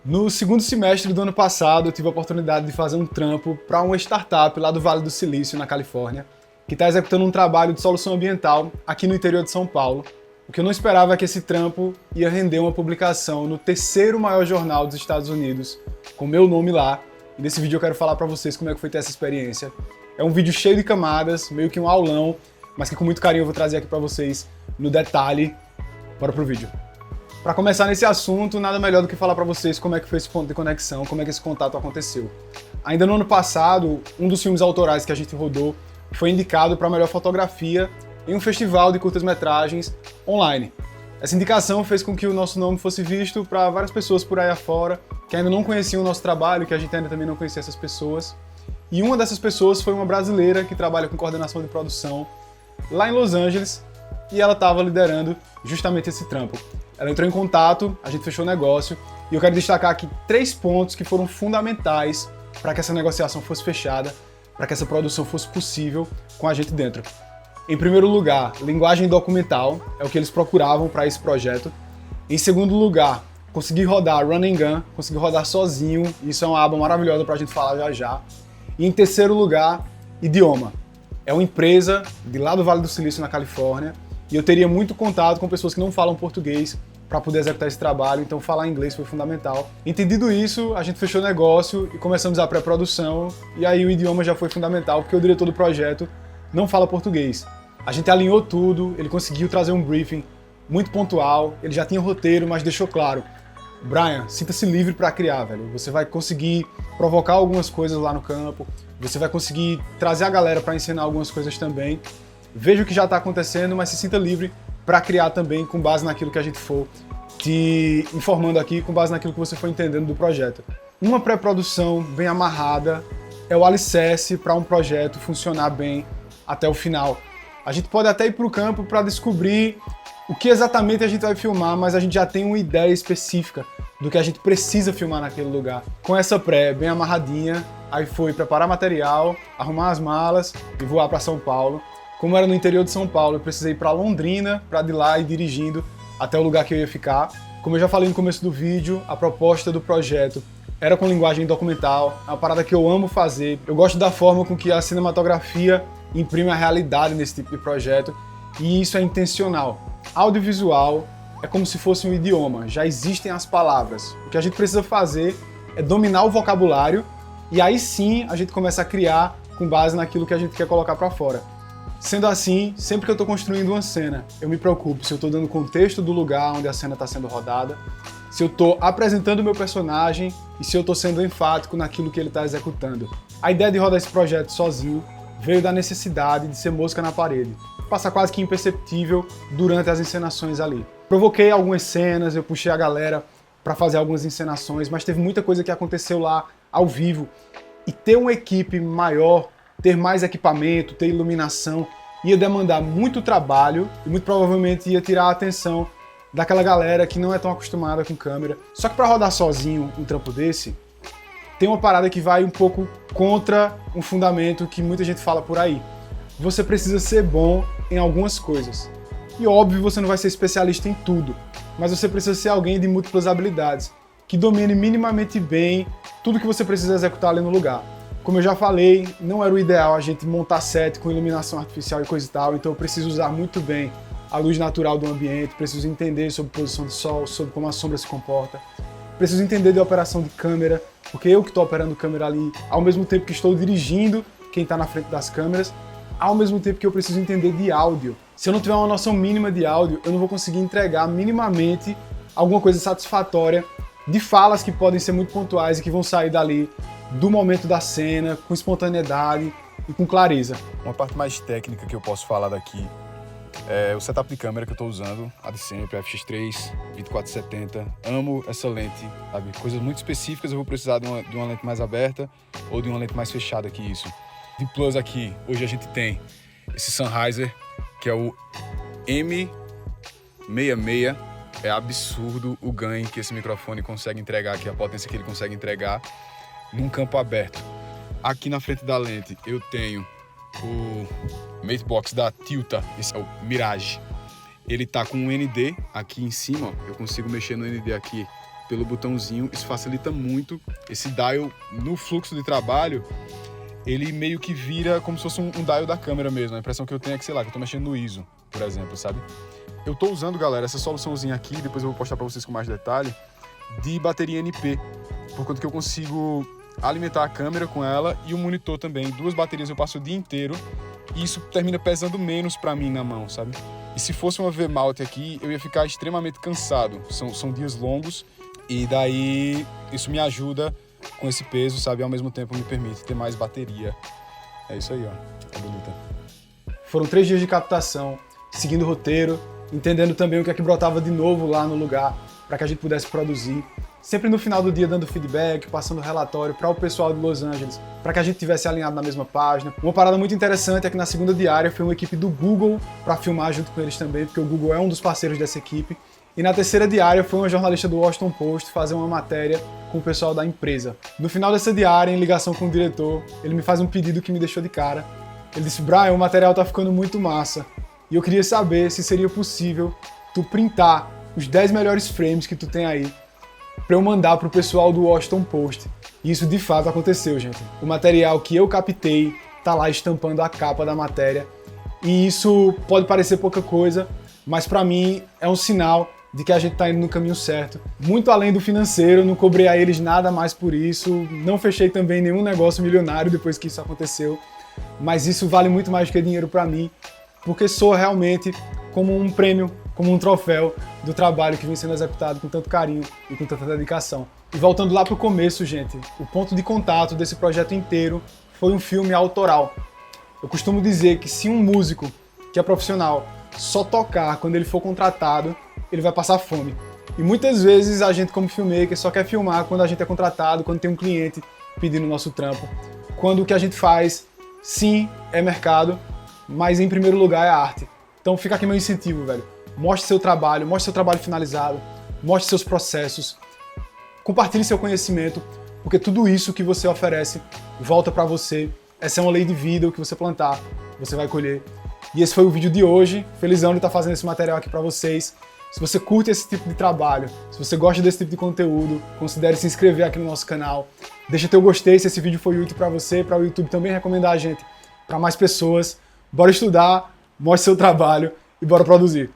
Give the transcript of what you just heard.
No segundo semestre do ano passado, eu tive a oportunidade de fazer um trampo para uma startup lá do Vale do Silício, na Califórnia, que está executando um trabalho de solução ambiental aqui no interior de São Paulo. O que eu não esperava é que esse trampo ia render uma publicação no terceiro maior jornal dos Estados Unidos, com meu nome lá. E nesse vídeo eu quero falar para vocês como é que foi ter essa experiência. É um vídeo cheio de camadas, meio que um aulão, mas que com muito carinho eu vou trazer aqui para vocês no detalhe. Bora pro vídeo. Para começar nesse assunto, nada melhor do que falar para vocês como é que foi esse ponto de conexão, como é que esse contato aconteceu. Ainda no ano passado, um dos filmes autorais que a gente rodou foi indicado para a melhor fotografia em um festival de curtas-metragens online. Essa indicação fez com que o nosso nome fosse visto para várias pessoas por aí afora, que ainda não conheciam o nosso trabalho, que a gente ainda também não conhecia essas pessoas. E uma dessas pessoas foi uma brasileira que trabalha com coordenação de produção lá em Los Angeles, e ela estava liderando justamente esse trampo. Ela entrou em contato, a gente fechou o negócio, e eu quero destacar aqui 3 pontos que foram fundamentais para que essa negociação fosse fechada, para que essa produção fosse possível com a gente dentro. Em primeiro lugar, linguagem documental, é o que eles procuravam para esse projeto. Em segundo lugar, conseguir rodar Run and Gun, conseguir rodar sozinho, isso é uma aba maravilhosa para a gente falar já já. E em terceiro lugar, idioma. É uma empresa de lá do Vale do Silício, na Califórnia, e eu teria muito contato com pessoas que não falam português para poder executar esse trabalho, então falar inglês foi fundamental. Entendido isso, a gente fechou o negócio e começamos a pré-produção, e aí o idioma já foi fundamental, porque o diretor do projeto não fala português. A gente alinhou tudo, ele conseguiu trazer um briefing muito pontual, ele já tinha o roteiro, mas deixou claro: Brian, sinta-se livre para criar, velho. Você vai conseguir provocar algumas coisas lá no campo, você vai conseguir trazer a galera para ensinar algumas coisas também. Veja o que já está acontecendo, mas se sinta livre para criar também com base naquilo que a gente for te informando aqui, com base naquilo que você for entendendo do projeto. Uma pré-produção bem amarrada é o alicerce para um projeto funcionar bem até o final. A gente pode até ir para o campo para descobrir o que exatamente a gente vai filmar, mas a gente já tem uma ideia específica do que a gente precisa filmar naquele lugar. Com essa pré bem amarradinha, aí foi preparar material, arrumar as malas e voar para São Paulo. Como era no interior de São Paulo, eu precisei ir para Londrina, para de lá ir dirigindo até o lugar que eu ia ficar. Como eu já falei no começo do vídeo, a proposta do projeto era com linguagem documental, é uma parada que eu amo fazer. Eu gosto da forma com que a cinematografia imprime a realidade nesse tipo de projeto, e isso é intencional. Audiovisual é como se fosse um idioma, já existem as palavras. O que a gente precisa fazer é dominar o vocabulário, e aí sim a gente começa a criar com base naquilo que a gente quer colocar para fora. Sendo assim, sempre que eu estou construindo uma cena, eu me preocupo se eu estou dando contexto do lugar onde a cena está sendo rodada, se eu estou apresentando o meu personagem e se eu estou sendo enfático naquilo que ele está executando. A ideia de rodar esse projeto sozinho veio da necessidade de ser mosca na parede. Passa quase que imperceptível durante as encenações ali. Provoquei algumas cenas, eu puxei a galera para fazer algumas encenações, mas teve muita coisa que aconteceu lá ao vivo. E ter uma equipe maior, ter mais equipamento, ter iluminação, ia demandar muito trabalho e muito provavelmente ia tirar a atenção daquela galera que não é tão acostumada com câmera. Só que para rodar sozinho um trampo desse, tem uma parada que vai um pouco contra um fundamento que muita gente fala por aí. Você precisa ser bom em algumas coisas. E óbvio, você não vai ser especialista em tudo, mas você precisa ser alguém de múltiplas habilidades, que domine minimamente bem tudo que você precisa executar ali no lugar. Como eu já falei, não era o ideal a gente montar set com iluminação artificial e coisa e tal, então eu preciso usar muito bem a luz natural do ambiente, preciso entender sobre posição de sol, sobre como a sombra se comporta, preciso entender de operação de câmera, porque eu que estou operando câmera ali, ao mesmo tempo que estou dirigindo quem está na frente das câmeras, ao mesmo tempo que eu preciso entender de áudio. Se eu não tiver uma noção mínima de áudio, eu não vou conseguir entregar minimamente alguma coisa satisfatória de falas que podem ser muito pontuais e que vão sair dali do momento da cena, com espontaneidade e com clareza. Uma parte mais técnica que eu posso falar daqui é o setup de câmera que eu estou usando, a de sempre, a FX3 2470. Amo essa lente, sabe? Coisas muito específicas eu vou precisar de uma lente mais aberta ou de uma lente mais fechada que isso. De plus aqui, hoje a gente tem esse Sennheiser, que é o M66. É absurdo o ganho que esse microfone consegue entregar aqui, a potência que ele consegue entregar num campo aberto. Aqui na frente da lente eu tenho o Matebox da Tilta, esse é o Mirage. Ele tá com um ND aqui em cima, ó. Eu consigo mexer no ND aqui pelo botãozinho, isso facilita muito. Esse dial no fluxo de trabalho, ele meio que vira como se fosse um dial da câmera mesmo. A impressão que eu tenho é que, sei lá, que eu tô mexendo no ISO, por exemplo, sabe? Eu tô usando, galera, essa soluçãozinha aqui, depois eu vou postar pra vocês com mais detalhe, de bateria NP, por conta que eu consigo alimentar a câmera com ela e o monitor também. 2 baterias eu passo o dia inteiro e isso termina pesando menos pra mim na mão, sabe? E se fosse uma V-mount aqui, eu ia ficar extremamente cansado. São dias longos e daí isso me ajuda com esse peso, sabe? E ao mesmo tempo me permite ter mais bateria. É isso aí, ó. Tá bonita. Foram 3 dias de captação, seguindo o roteiro, entendendo também o que é que brotava de novo lá no lugar, para que a gente pudesse produzir. Sempre no final do dia dando feedback, passando relatório para o pessoal de Los Angeles, para que a gente tivesse alinhado na mesma página. Uma parada muito interessante é que na segunda diária foi uma equipe do Google para filmar junto com eles também, porque o Google é um dos parceiros dessa equipe. E na terceira diária foi uma jornalista do Washington Post fazer uma matéria com o pessoal da empresa. No final dessa diária, em ligação com o diretor, ele me faz um pedido que me deixou de cara. Ele disse: Brian, o material tá ficando muito massa e eu queria saber se seria possível tu printar os 10 melhores frames que tu tem aí para eu mandar pro pessoal do Washington Post. E isso de fato aconteceu, gente. O material que eu captei tá lá estampando a capa da matéria. E isso pode parecer pouca coisa, mas para mim é um sinal de que a gente tá indo no caminho certo. Muito além do financeiro, não cobrei a eles nada mais por isso, não fechei também nenhum negócio milionário depois que isso aconteceu, mas isso vale muito mais do que dinheiro para mim, porque sou realmente como um prêmio, como um troféu do trabalho que vem sendo executado com tanto carinho e com tanta dedicação. E voltando lá pro começo, gente, o ponto de contato desse projeto inteiro foi um filme autoral. Eu costumo dizer que se um músico que é profissional só tocar quando ele for contratado, ele vai passar fome. E muitas vezes a gente, como filmmaker, só quer filmar quando a gente é contratado, quando tem um cliente pedindo o nosso trampo. Quando o que a gente faz, sim, é mercado, mas em primeiro lugar é arte. Então fica aqui meu incentivo, velho. Mostre seu trabalho finalizado, mostre seus processos, compartilhe seu conhecimento, porque tudo isso que você oferece volta pra você. Essa é uma lei de vida, o que você plantar, você vai colher. E esse foi o vídeo de hoje. Felizão de estar fazendo esse material aqui pra vocês. Se você curte esse tipo de trabalho, se você gosta desse tipo de conteúdo, considere se inscrever aqui no nosso canal. Deixa teu gostei se esse vídeo foi útil pra você, para o YouTube também recomendar a gente para mais pessoas. Bora estudar, mostre seu trabalho e bora produzir.